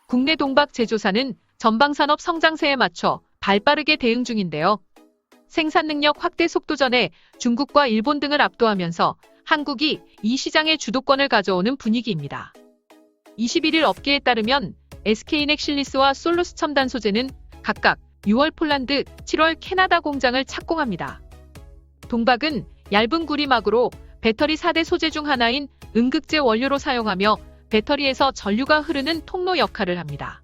국내 동박 제조사는 전방산업 성장세에 맞춰 발빠르게 대응 중인데요. 생산 능력 확대 속도전에 중국과 일본 등을 압도하면서 한국이 이 시장의 주도권을 가져오는 분위기입니다. 21일 업계에 따르면 SK넥실리스와 솔루스 첨단 소재는 각각 6월 폴란드, 7월 캐나다 공장을 착공합니다. 동박은 얇은 구리막으로 배터리 4대 소재 중 하나인 음극재 원료로 사용하며 배터리에서 전류가 흐르는 통로 역할을 합니다.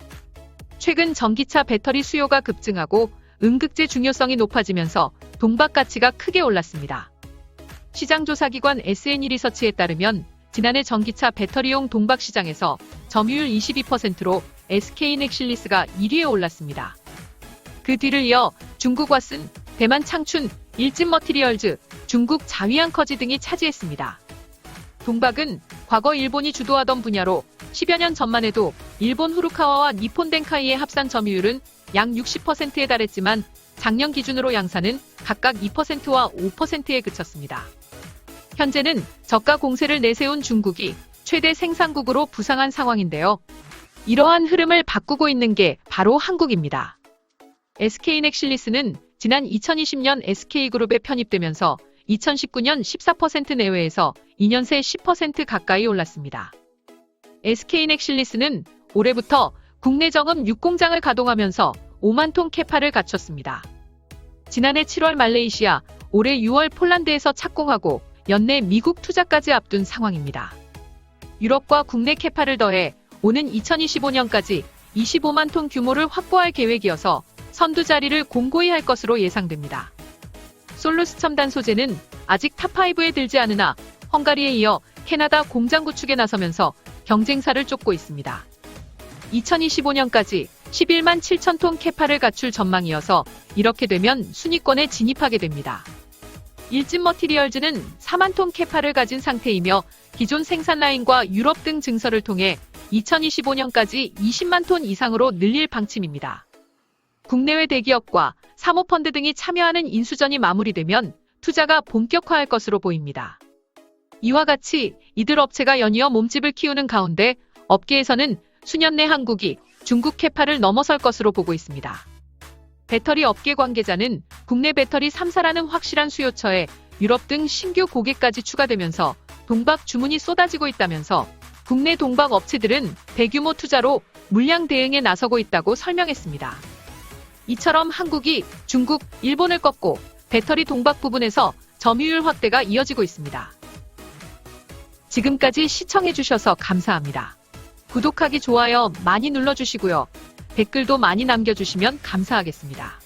최근 전기차 배터리 수요가 급증하고 음극재 중요성이 높아지면서 동박 가치가 크게 올랐습니다. 시장조사기관 SNE 리서치에 따르면 지난해 전기차 배터리용 동박 시장에서 점유율 22%로 SK넥실리스가 1위에 올랐습니다. 그 뒤를 이어 중국 왓슨, 대만 창춘, 일진머티리얼즈, 중국 자위안커지 등이 차지했습니다. 동박은 과거 일본이 주도하던 분야로 10여 년 전만 해도 일본 후루카와와 니폰 덴카이의 합산 점유율은 약 60%에 달했지만 작년 기준으로 양산은 각각 2%와 5%에 그쳤습니다. 현재는 저가 공세를 내세운 중국이 최대 생산국으로 부상한 상황인데요. 이러한 흐름을 바꾸고 있는 게 바로 한국입니다. SK넥실리스는 지난 2020년 SK그룹에 편입되면서 2019년 14% 내외에서 2년 새 10% 가까이 올랐습니다. SK넥실리스는 올해부터 국내 정음 6공장을 가동하면서 5만 톤 캐파를 갖췄습니다. 지난해 7월 말레이시아, 올해 6월 폴란드에서 착공하고 연내 미국 투자까지 앞둔 상황입니다. 유럽과 국내 캐파를 더해 오는 2025년까지 25만 톤 규모를 확보할 계획이어서 선두 자리를 공고히 할 것으로 예상됩니다. 솔루스 첨단 소재는 아직 탑5에 들지 않으나 헝가리에 이어 캐나다 공장 구축에 나서면서 경쟁사를 쫓고 있습니다. 2025년까지 11만 7천 톤 캐파를 갖출 전망이어서 이렇게 되면 순위권에 진입하게 됩니다. 일진머티리얼즈는 4만 톤 캐파를 가진 상태이며 기존 생산 라인과 유럽 등 증설을 통해 2025년까지 20만 톤 이상으로 늘릴 방침입니다. 국내외 대기업과 사모펀드 등이 참여하는 인수전이 마무리되면 투자가 본격화할 것으로 보입니다. 이와 같이 이들 업체가 연이어 몸집을 키우는 가운데 업계에서는 수년 내 한국이 중국 캐파를 넘어설 것으로 보고 있습니다. 배터리 업계 관계자는 국내 배터리 3사라는 확실한 수요처에 유럽 등 신규 고객까지 추가되면서 동박 주문이 쏟아지고 있다면서 국내 동박 업체들은 대규모 투자로 물량 대응에 나서고 있다고 설명했습니다. 이처럼 한국이 중국, 일본을 꺾고 배터리 동박 부분에서 점유율 확대가 이어지고 있습니다. 지금까지 시청해주셔서 감사합니다. 구독하기, 좋아요 많이 눌러주시고요. 댓글도 많이 남겨주시면 감사하겠습니다.